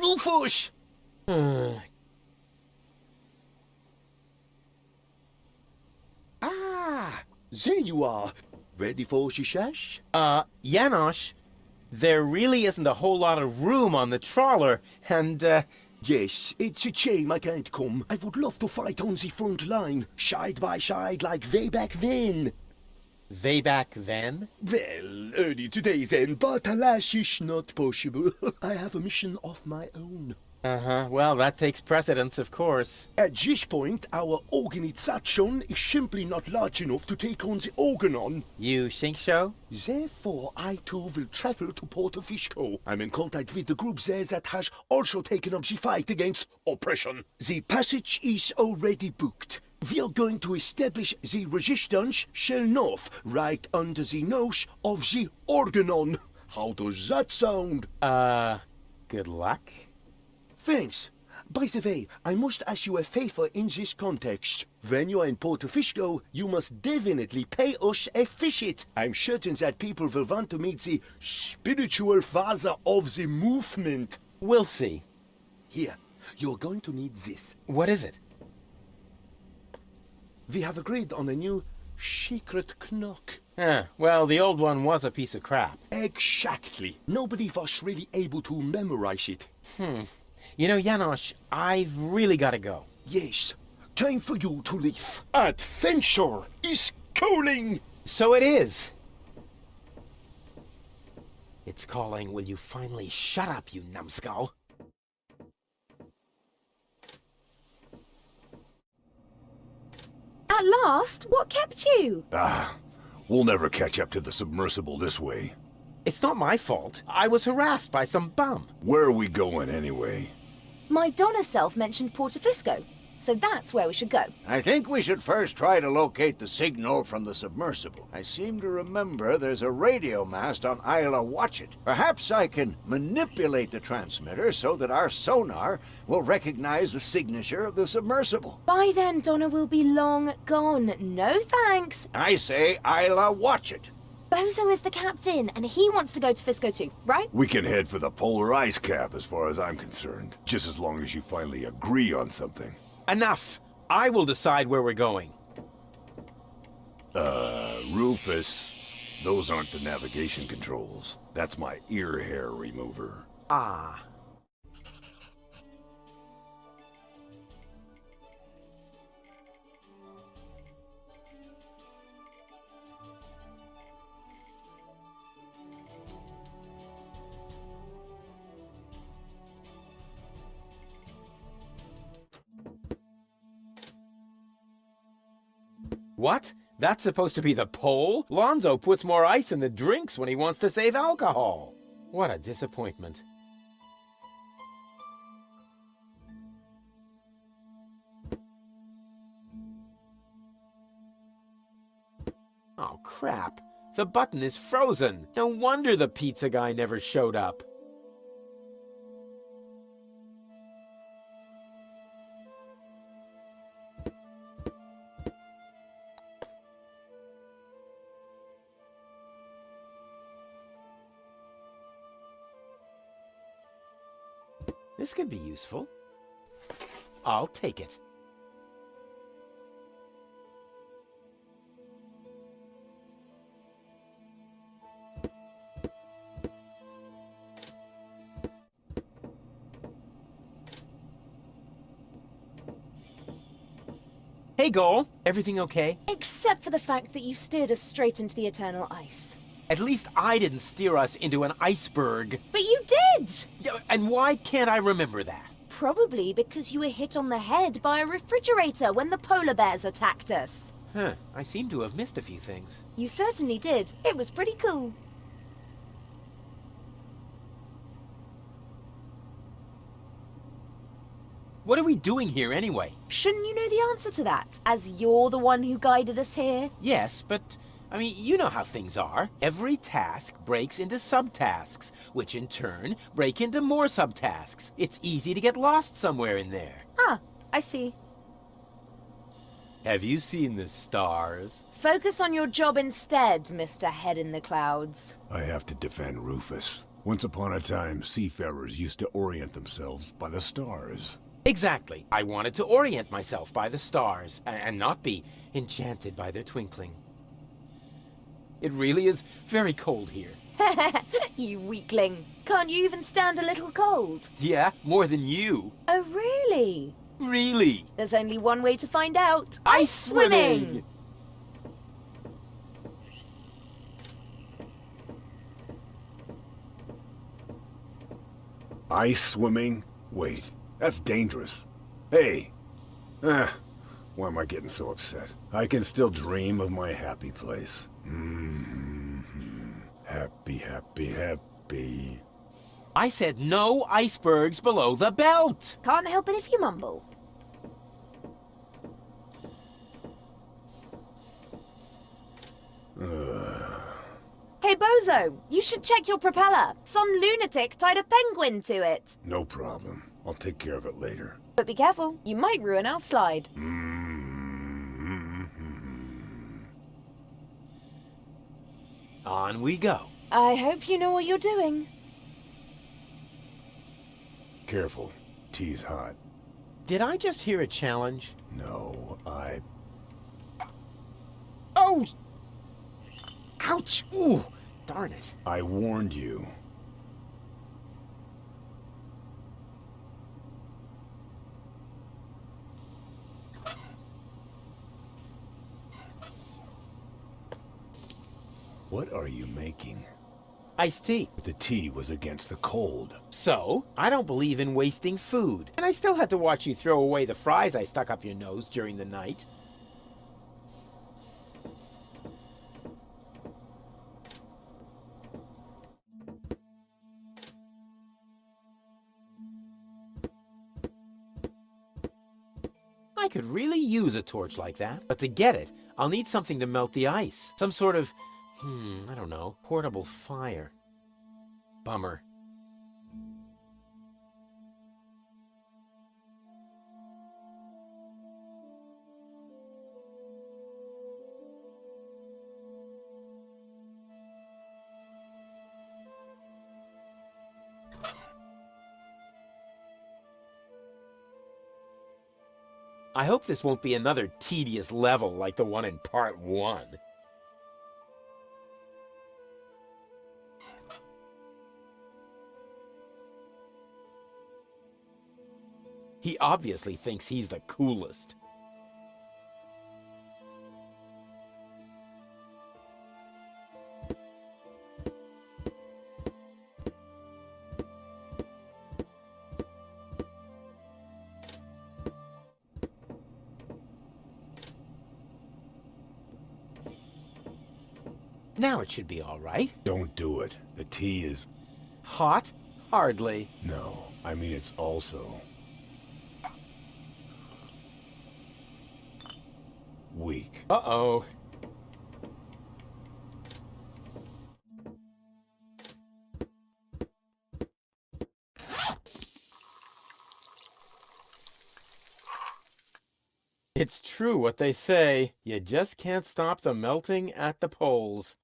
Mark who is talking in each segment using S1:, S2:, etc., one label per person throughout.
S1: Rufus! Ah, there you are. Ready for shishash?
S2: Janosch, there really isn't a whole lot of room on the trawler, and,
S1: Yes, it's a shame I can't come. I would love to fight on the front line, side by side like way back then.
S2: way back then?
S1: Well, early today then, but alas, it's not possible. I have a mission of my own.
S2: Uh-huh, well, that takes precedence, of course.
S1: At this point, our organization is simply not large enough to take on the Organon.
S2: You think so?
S1: Therefore, I too will travel to Porto Fisco. I'm in contact with the group there that has also taken up the fight against oppression. The passage is already booked. We are going to establish the resistance shell north, right under the nose of the Organon. How does that sound?
S2: Good luck.
S1: Thanks. By the way, I must ask you a favor in this context. When you're in Porto Fisco, you must definitely pay us a visit. I'm certain that people will want to meet the spiritual father of the movement.
S2: We'll see.
S1: Here, you're going to need this.
S2: What is it?
S1: We have agreed on a new secret knock.
S2: Well, the old one was a piece of crap.
S1: Exactly. Nobody was really able to memorize it.
S2: You know, Janosch, I've really got to go.
S1: Yes, time for you to leave. Adventure is calling!
S2: So it is. It's calling, will you finally shut up, you numbskull?
S3: At last? What kept you?
S4: We'll never catch up to the submersible this way.
S2: It's not my fault. I was harassed by some bum.
S4: Where are we going anyway?
S3: My Donna self mentioned Porto Fisco, so that's where we should go.
S5: I think we should first try to locate the signal from the submersible. I seem to remember there's a radio mast on Isla Watchet. Perhaps I can manipulate the transmitter so that our sonar will recognize the signature of the submersible.
S3: By then, Donna will be long gone. No thanks.
S5: I say Isla Watchet.
S3: Bozo is the captain, and he wants to go to Fisco too, right?
S4: We can head for the polar ice cap as far as I'm concerned. Just as long as you finally agree on something.
S2: Enough! I will decide where we're going.
S4: Rufus, those aren't the navigation controls. That's my ear hair remover.
S2: Ah. What? That's supposed to be the pole? Lonzo puts more ice in the drinks when he wants to save alcohol. What a disappointment. Oh, crap. The button is frozen. No wonder the pizza guy never showed up. This could be useful. I'll take it. Hey, Goal. Everything okay?
S3: Except for the fact that you steered us straight into the eternal ice.
S2: At least I didn't steer us into an iceberg.
S3: But you did!
S2: Yeah, and why can't I remember that?
S3: Probably because you were hit on the head by a refrigerator when the polar bears attacked us.
S2: Huh, I seem to have missed a few things.
S3: You certainly did. It was pretty cool.
S2: What are we doing here anyway?
S3: Shouldn't you know the answer to that, as you're the one who guided us here?
S2: Yes, but, I mean, you know how things are. Every task breaks into subtasks, which in turn break into more subtasks. It's easy to get lost somewhere in there.
S3: Ah, I see.
S2: Have you seen the stars?
S3: Focus on your job instead, Mr. Head in the Clouds.
S4: I have to defend Rufus. Once upon a time, seafarers used to orient themselves by the stars.
S2: Exactly. I wanted to orient myself by the stars and not be enchanted by their twinkling. It really is very cold here.
S3: You weakling. Can't you even stand a little cold?
S2: Yeah, more than you.
S3: Oh, really?
S2: Really.
S3: There's only one way to find out.
S2: Ice swimming!
S4: Ice swimming? Wait, that's dangerous. Hey! Why am I getting so upset? I can still dream of my happy place. Happy, happy, happy.
S2: I said no icebergs below the belt.
S3: Can't help it if you mumble. Hey, Bozo, you should check your propeller. Some lunatic tied a penguin to it.
S4: No problem. I'll take care of it later.
S3: But be careful, you might ruin our slide.
S2: On we go.
S3: I hope you know what you're doing.
S4: Careful. Tea's hot.
S2: Did I just hear a challenge?
S4: No,
S2: Oh! Ouch! Ooh! Darn it.
S4: I warned you. What are you making?
S2: Iced tea.
S4: The tea was against the cold.
S2: So, I don't believe in wasting food. And I still had to watch you throw away the fries I stuck up your nose during the night. I could really use a torch like that. But to get it, I'll need something to melt the ice. Some sort of, I don't know, portable fire. Bummer. I hope this won't be another tedious level like the one in part 1. He obviously thinks he's the coolest. Now it should be all right.
S4: Don't do it. The tea is...
S2: Hot? Hardly.
S4: No, I mean it's also... weak.
S2: Uh-oh. It's true what they say. You just can't stop the melting at the poles.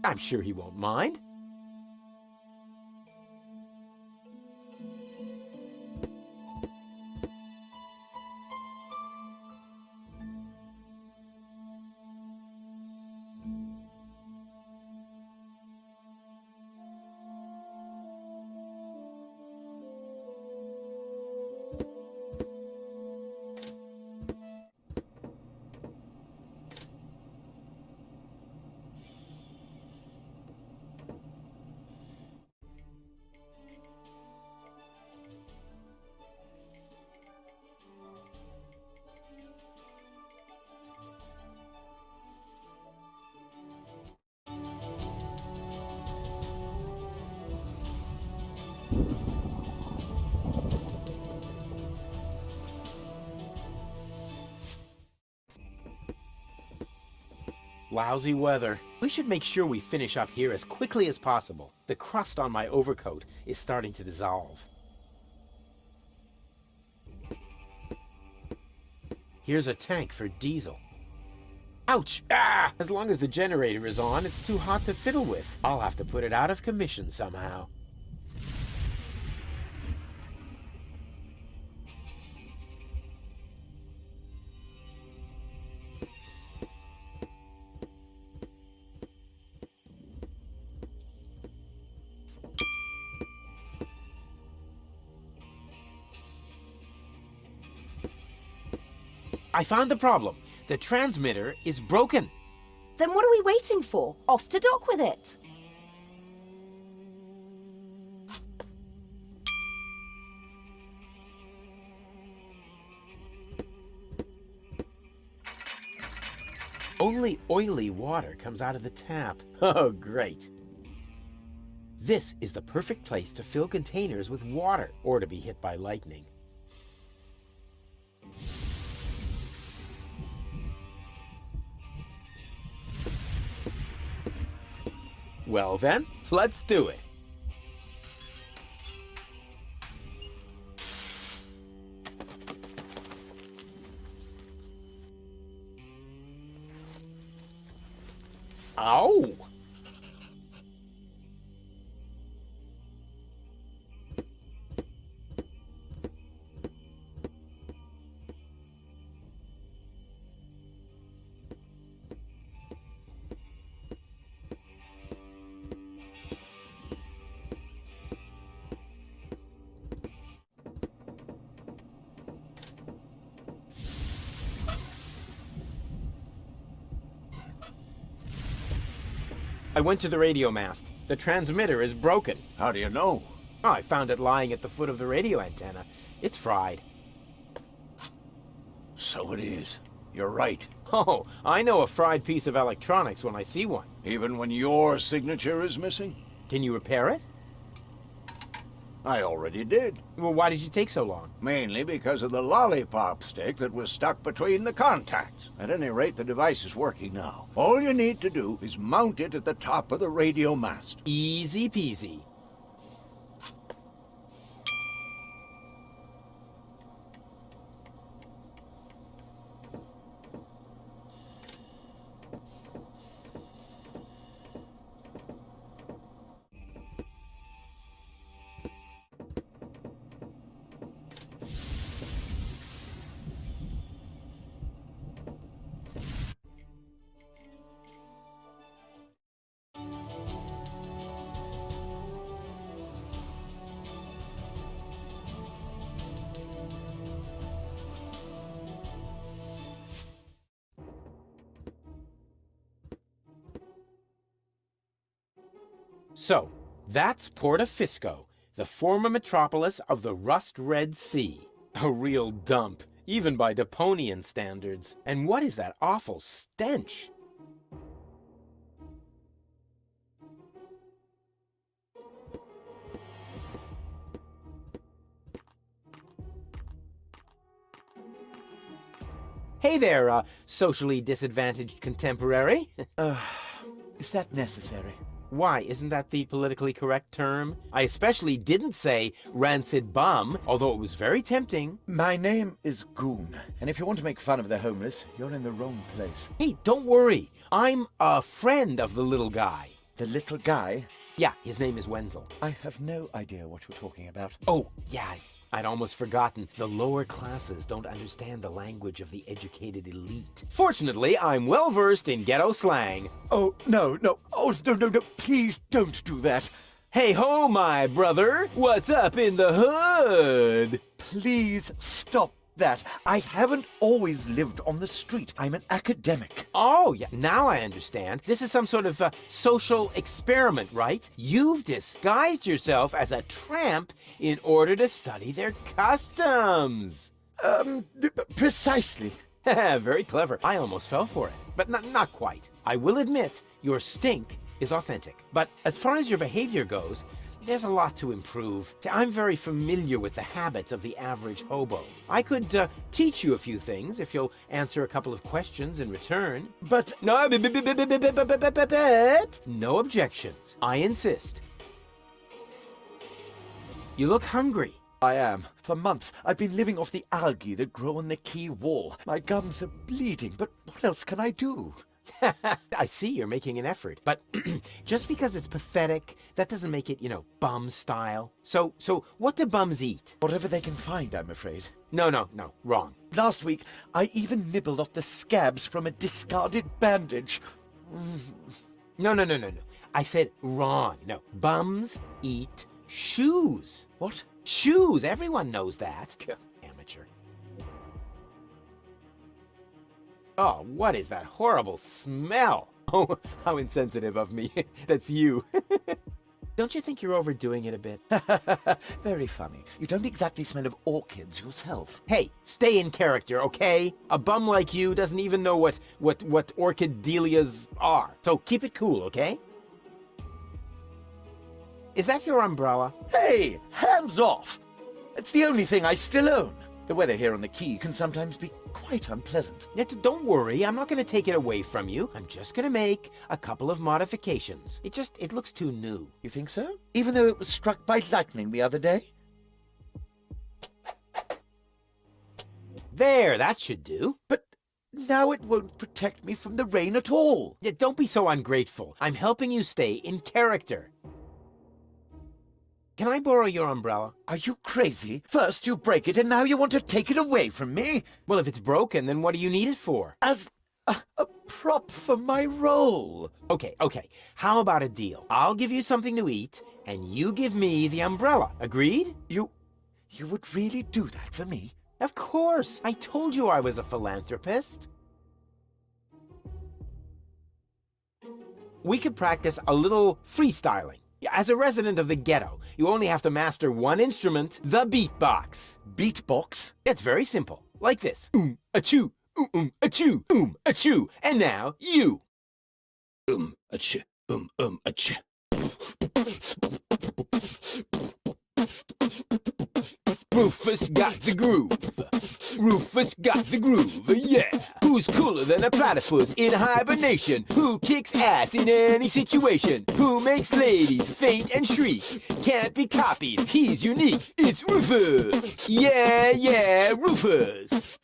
S2: I'm sure he won't mind. Lousy weather. We should make sure we finish up here as quickly as possible. The crust on my overcoat is starting to dissolve. Here's a tank for diesel. Ouch! Ah! As long as the generator is on, it's too hot to fiddle with. I'll have to put it out of commission somehow. I found the problem. The transmitter is broken.
S3: Then what are we waiting for? Off to dock with it.
S2: Only oily water comes out of the tap. Oh, great. This is the perfect place to fill containers with water or to be hit by lightning. Well then, let's do it. Ow! I went to the radio mast. The transmitter is broken.
S5: How do you know?
S2: Oh, I found it lying at the foot of the radio antenna. It's fried.
S5: So it is. You're right.
S2: Oh, I know a fried piece of electronics when I see one.
S5: Even when your signature is missing?
S2: Can you repair it?
S5: I already did.
S2: Well, why did you take so long?
S5: Mainly because of the lollipop stick that was stuck between the contacts. At any rate, the device is working now. All you need to do is mount it at the top of the radio mast.
S2: Easy peasy. So, that's Portofisco, the former metropolis of the rust-red sea. A real dump, even by Deponian standards. And what is that awful stench? Hey there, socially disadvantaged contemporary.
S6: Is that necessary?
S2: Why, isn't that the politically correct term? I especially didn't say rancid bum, although it was very tempting.
S6: My name is Goon, and if you want to make fun of the homeless, you're in the wrong place.
S2: Hey, don't worry. I'm a friend of the little guy.
S6: The little guy?
S2: Yeah, his name is Wenzel.
S6: I have no idea what you're talking about.
S2: Oh, yeah, I'd almost forgotten. The lower classes don't understand the language of the educated elite. Fortunately, I'm well versed in ghetto slang.
S6: Oh, no. Oh, no. Please don't do that.
S2: Hey ho, my brother. What's up in the hood?
S6: Please stop that. I haven't always lived on the street. I'm an academic.
S2: Oh, yeah, now I understand. This is some sort of social experiment, right? You've disguised yourself as a tramp in order to study their customs.
S6: Precisely.
S2: Very clever. I almost fell for it, but not quite. I will admit, your stink is authentic. But as far as your behavior goes, there's a lot to improve. I'm very familiar with the habits of the average hobo. I could teach you a few things if you'll answer a couple of questions in return.
S6: But...
S2: No, no objections. I insist. You look hungry.
S6: I am. For months, I've been living off the algae that grow on the quay wall. My gums are bleeding, but what else can I do?
S2: I see you're making an effort, but just because it's pathetic, that doesn't make it, bum style. So what do bums eat?
S6: Whatever they can find, I'm afraid.
S2: No, wrong.
S6: Last week, I even nibbled off the scabs from a discarded bandage.
S2: No. I said wrong. No, bums eat shoes.
S6: What?
S2: Shoes, everyone knows that. Amateur. Oh, what is that horrible smell? Oh, how insensitive of me. That's you. Don't you think you're overdoing it a bit?
S6: Very funny. You don't exactly smell of orchids yourself.
S2: Hey, stay in character, okay? A bum like you doesn't even know what orchid dahlias are. So keep it cool, okay? Is that your umbrella?
S6: Hey, hands off! It's the only thing I still own. The weather here on the quay can sometimes be quite unpleasant.
S2: Don't worry, I'm not going to take it away from you. I'm just going to make a couple of modifications. It looks too new.
S6: You think so? Even though it was struck by lightning the other day?
S2: There, that should do.
S6: But now it won't protect me from the rain at all.
S2: Yeah, don't be so ungrateful. I'm helping you stay in character. Can I borrow your umbrella?
S6: Are you crazy? First you break it and now you want to take it away from me?
S2: Well, if it's broken, then what do you need it for?
S6: As a prop for my role.
S2: Okay. How about a deal? I'll give you something to eat, and you give me the umbrella. Agreed?
S6: You would really do that for me?
S2: Of course. I told you I was a philanthropist. We could practice a little freestyling. As a resident of the ghetto, you only have to master one instrument, the beatbox.
S6: Beatbox?
S2: It's very simple. Like this. Achoo, achoo, achoo. And now, you.
S1: Achoo, achoo.
S2: Rufus got the groove. Rufus got the groove, yeah. Who's cooler than a platypus in hibernation? Who kicks ass in any situation? Who makes ladies faint and shriek? Can't be copied, he's unique. It's Rufus. Yeah, Rufus.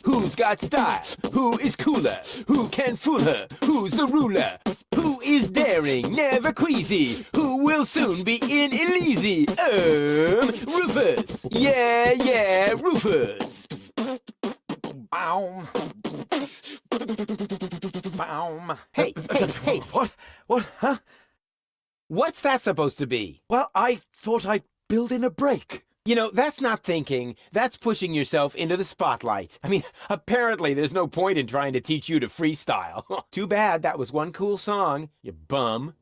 S2: Who's got style? Who is cooler? Who can fool her? Who's the ruler? Who is daring, never queasy? Who will soon be in Elysee? Rufus! Yeah, Rufus!
S6: Baum. Baum.
S2: Hey!
S6: What, huh?
S2: What's that supposed to be?
S6: Well, I thought I'd build in a break.
S2: That's not thinking. That's pushing yourself into the spotlight. I mean, apparently there's no point in trying to teach you to freestyle. Too bad that was one cool song, you bum.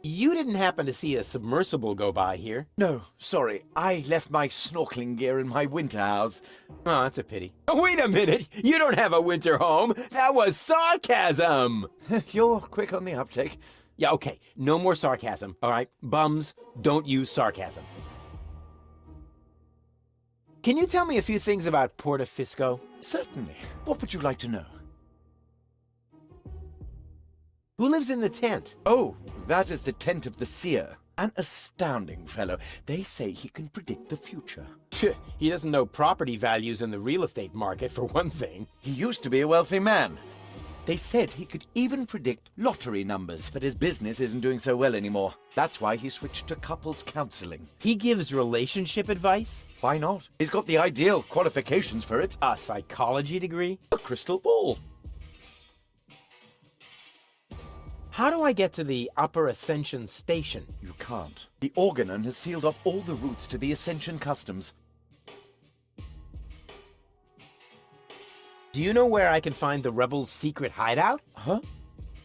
S2: You didn't happen to see a submersible go by here?
S6: No, sorry. I left my snorkeling gear in my winter house.
S2: Oh, that's a pity. Oh, wait a minute! You don't have a winter home! That was sarcasm!
S6: You're quick on the uptake.
S2: Yeah, okay. No more sarcasm, all right? Bums, don't use sarcasm. Can you tell me a few things about Portofisco?
S6: Certainly. What would you like to know?
S2: Who lives in the tent?
S6: Oh, that is the tent of the seer. An astounding fellow. They say he can predict the future.
S2: He doesn't know property values in the real estate market, for one thing.
S6: He used to be a wealthy man. They said he could even predict lottery numbers, but his business isn't doing so well anymore. That's why he switched to couples counseling.
S2: He gives relationship advice?
S6: Why not? He's got the ideal qualifications for it.
S2: A psychology degree?
S6: A crystal ball.
S2: How do I get to the Upper Ascension Station?
S6: You can't. The Organon has sealed off all the routes to the Ascension Customs.
S2: Do you know where I can find the rebels' secret hideout?
S6: Huh?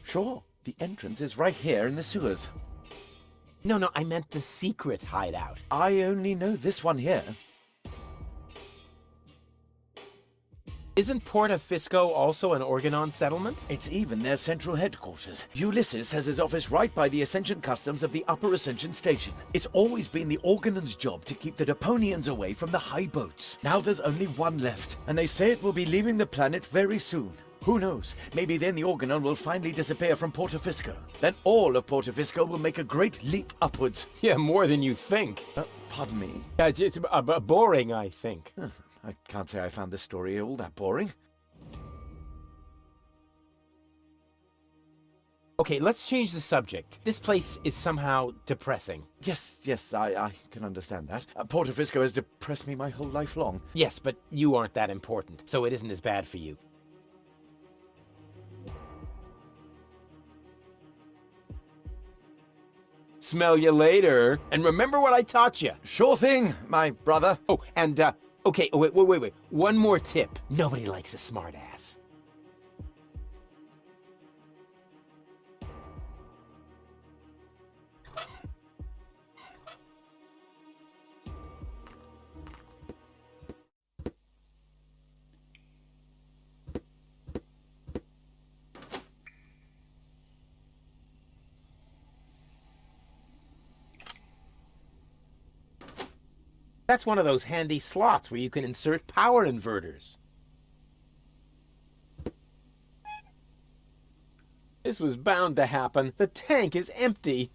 S6: Sure. The entrance is right here in the sewers.
S2: No, I meant the secret hideout.
S6: I only know this one here.
S2: Isn't Portofisco also an Organon settlement?
S6: It's even their central headquarters. Ulysses has his office right by the Ascension Customs of the Upper Ascension Station. It's always been the Organon's job to keep the Deponians away from the high boats. Now there's only one left, and they say it will be leaving the planet very soon. Who knows? Maybe then the Organon will finally disappear from Portofisco. Then all of Portofisco will make a great leap upwards.
S2: Yeah, more than you think.
S6: Pardon me?
S2: It's boring, I think.
S6: I can't say I found this story all that boring.
S2: Okay, let's change the subject. This place is somehow depressing.
S6: Yes, I can understand that. Portofisco has depressed me my whole life long.
S2: Yes, but you aren't that important, so it isn't as bad for you. Smell you later. And remember what I taught you.
S6: Sure thing, my brother.
S2: Oh, and, okay, wait. One more tip. Nobody likes a smartass. That's one of those handy slots where you can insert power inverters. This was bound to happen. The tank is empty.